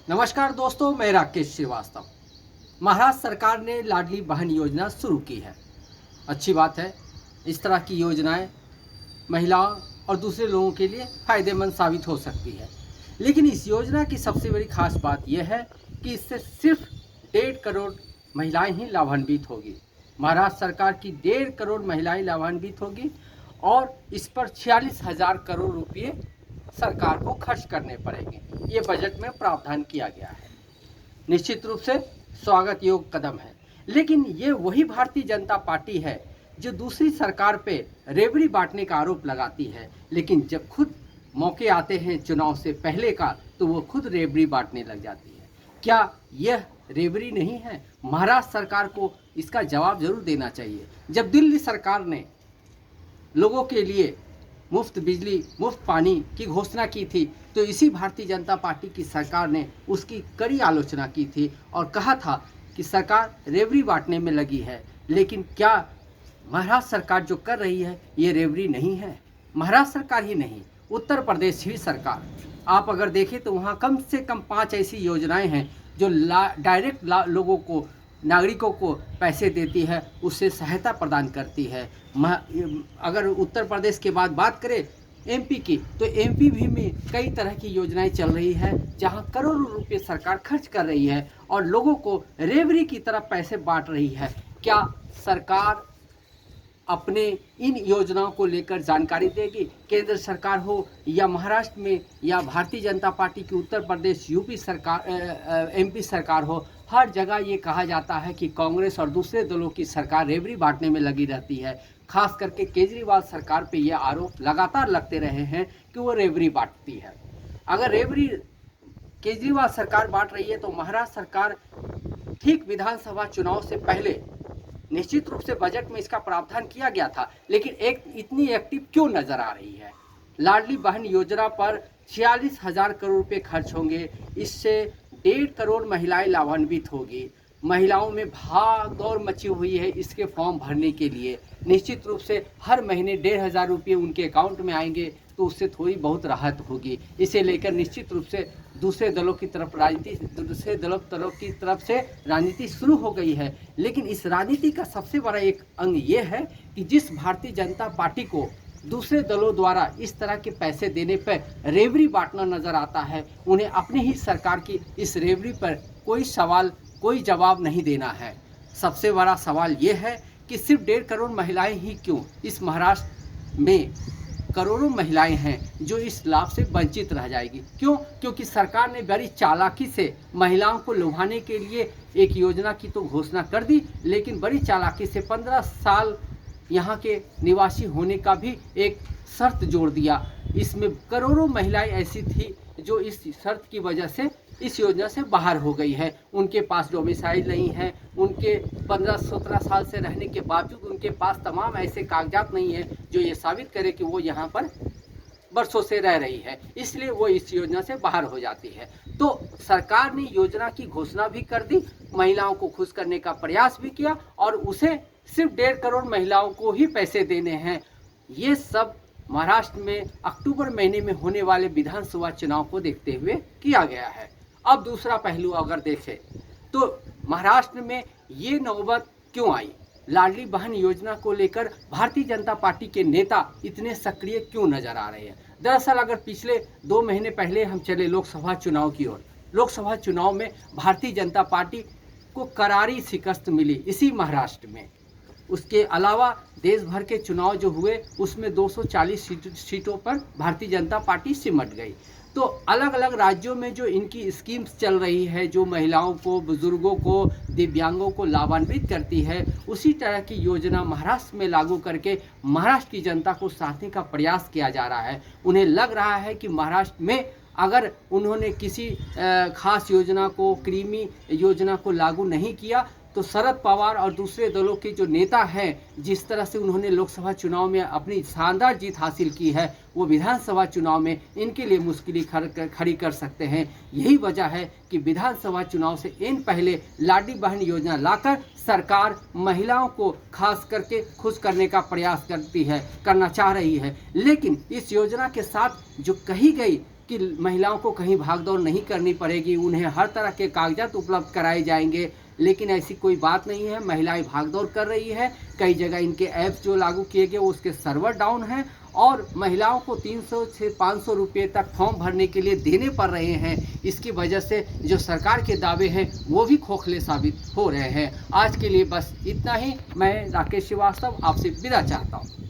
नमस्कार दोस्तों, मैं राकेश श्रीवास्तव। महाराष्ट्र सरकार ने लाडली बहन योजना शुरू की है। अच्छी बात है। इस तरह की योजनाएं महिलाओं और दूसरे लोगों के लिए फ़ायदेमंद साबित हो सकती है। लेकिन इस योजना की सबसे बड़ी खास बात यह है कि इससे सिर्फ 1.5 करोड़ महिलाएं ही लाभान्वित होगी। महाराष्ट्र सरकार की 1.5 करोड़ महिलाएं लाभान्वित होगी और इस पर 46,000 करोड़ रुपये सरकार को खर्च करने पड़ेंगे। ये बजट में प्रावधान किया गया है। निश्चित रूप से स्वागत योग्य कदम है। लेकिन ये वही भारतीय जनता पार्टी है जो दूसरी सरकार पे रेवड़ी बांटने का आरोप लगाती है, लेकिन जब खुद मौके आते हैं चुनाव से पहले का तो वो खुद रेवड़ी बांटने लग जाती है। क्या यह रेवड़ी नहीं है? महाराष्ट्र सरकार को इसका जवाब जरूर देना चाहिए। जब दिल्ली सरकार ने लोगों के लिए मुफ्त बिजली, मुफ्त पानी की घोषणा की थी तो इसी भारतीय जनता पार्टी की सरकार ने उसकी कड़ी आलोचना की थी और कहा था कि सरकार रेवड़ी बांटने में लगी है। लेकिन क्या महाराष्ट्र सरकार जो कर रही है ये रेवड़ी नहीं है? महाराष्ट्र सरकार ही नहीं, उत्तर प्रदेश ही सरकार, आप अगर देखें तो वहाँ कम से कम 5 ऐसी योजनाएं हैं जो डायरेक्ट लोगों को, नागरिकों को पैसे देती है, उससे सहायता प्रदान करती है। अगर उत्तर प्रदेश के बाद बात करें एमपी की, तो एमपी भी में कई तरह की योजनाएं चल रही है जहां करोड़ों रुपए सरकार खर्च कर रही है और लोगों को रेवड़ी की तरह पैसे बांट रही है। क्या सरकार अपने इन योजनाओं को लेकर जानकारी देगी? केंद्र सरकार हो या महाराष्ट्र में या भारतीय जनता पार्टी की उत्तर प्रदेश, यूपी सरकार, एमपी सरकार हो, हर जगह ये कहा जाता है कि कांग्रेस और दूसरे दलों की सरकार रेवड़ी बांटने में लगी रहती है। खास करके केजरीवाल सरकार पे ये आरोप लगातार लगते रहे हैं कि वो रेवड़ी बांटती है। अगर रेवड़ी केजरीवाल सरकार बांट रही है तो महाराष्ट्र सरकार ठीक विधानसभा चुनाव से पहले निश्चित रूप से बजट में इसका प्रावधान किया गया था, लेकिन इतनी एक्टिव क्यों नजर आ रही है? लाडली बहन योजना पर 46,000 करोड़ रुपए खर्च होंगे। इससे 1.5 करोड़ महिलाएं लाभान्वित होगी। महिलाओं में भाग दौड़ मची हुई है इसके फॉर्म भरने के लिए। निश्चित रूप से हर महीने 1,500 रुपये उनके अकाउंट में आएंगे तो उससे थोड़ी बहुत राहत होगी। इसे लेकर निश्चित रूप से दूसरे दलों की तरफ राजनीति शुरू हो गई है। लेकिन इस राजनीति का सबसे बड़ा एक अंग ये है कि जिस भारतीय जनता पार्टी को दूसरे दलों द्वारा इस तरह के पैसे देने पर रेवड़ी बांटना नजर आता है, उन्हें अपनी ही सरकार की इस रेवड़ी पर कोई जवाब नहीं देना है। सबसे बड़ा सवाल ये है कि सिर्फ 1.5 करोड़ महिलाएं ही क्यों? इस महाराष्ट्र में करोड़ों महिलाएं हैं जो इस लाभ से वंचित रह जाएगी। क्यों? क्योंकि सरकार ने बड़ी चालाकी से महिलाओं को लुभाने के लिए एक योजना की तो घोषणा कर दी, लेकिन बड़ी चालाकी से 15 साल यहाँ के निवासी होने का भी एक शर्त जोड़ दिया। इसमें करोड़ों महिलाएं ऐसी थी जो इस शर्त की वजह से इस योजना से बाहर हो गई है। उनके पास डोमिसाइल नहीं है, उनके 15-17 साल से रहने के बावजूद उनके पास तमाम ऐसे कागजात नहीं है जो ये साबित करे कि वो यहाँ पर बरसों से रह रही है, इसलिए वो इस योजना से बाहर हो जाती है। तो सरकार ने योजना की घोषणा भी कर दी, महिलाओं को खुश करने का प्रयास भी किया और उसे सिर्फ 1.5 करोड़ महिलाओं को ही पैसे देने हैं। ये सब महाराष्ट्र में अक्टूबर महीने में होने वाले विधानसभा चुनाव को देखते हुए किया गया है। अब दूसरा पहलू अगर देखें तो महाराष्ट्र में ये नौबत क्यों आई? लाडली बहन योजना को लेकर भारतीय जनता पार्टी के नेता इतने सक्रिय क्यों नजर आ रहे हैं? दरअसल अगर पिछले 2 महीने पहले हम चले लोकसभा चुनाव की ओर, लोकसभा चुनाव में भारतीय जनता पार्टी को करारी शिकस्त मिली इसी महाराष्ट्र में। उसके अलावा देश भर के चुनाव जो हुए उसमें 240 सीटों पर भारतीय जनता पार्टी सिमट गई। तो अलग अलग राज्यों में जो इनकी स्कीम्स चल रही है, जो महिलाओं को, बुजुर्गों को, दिव्यांगों को लाभान्वित करती है, उसी तरह की योजना महाराष्ट्र में लागू करके महाराष्ट्र की जनता को साधने का प्रयास किया जा रहा है। उन्हें लग रहा है कि महाराष्ट्र में अगर उन्होंने किसी खास योजना को, क्रीमी योजना को लागू नहीं किया तो शरद पवार और दूसरे दलों के जो नेता हैं, जिस तरह से उन्होंने लोकसभा चुनाव में अपनी शानदार जीत हासिल की है, वो विधानसभा चुनाव में इनके लिए मुश्किलें खड़ी कर सकते हैं। यही वजह है कि विधानसभा चुनाव से इन पहले लाडली बहन योजना लाकर सरकार महिलाओं को खास करके खुश करने का प्रयास करना चाह रही है। लेकिन इस योजना के साथ जो कही गई कि महिलाओं को कहीं भागदौड़ नहीं करनी पड़ेगी, उन्हें हर तरह के कागजात उपलब्ध कराए जाएंगे, लेकिन ऐसी कोई बात नहीं है। महिलाएं भागदौड़ कर रही है। कई जगह इनके ऐप्स जो लागू किए गए उसके सर्वर डाउन हैं और महिलाओं को 300 से 500 रुपये तक फॉर्म भरने के लिए देने पड़ रहे हैं। इसकी वजह से जो सरकार के दावे हैं वो भी खोखले साबित हो रहे हैं। आज के लिए बस इतना ही। मैं राकेश श्रीवास्तव आपसे विदा चाहता हूँ।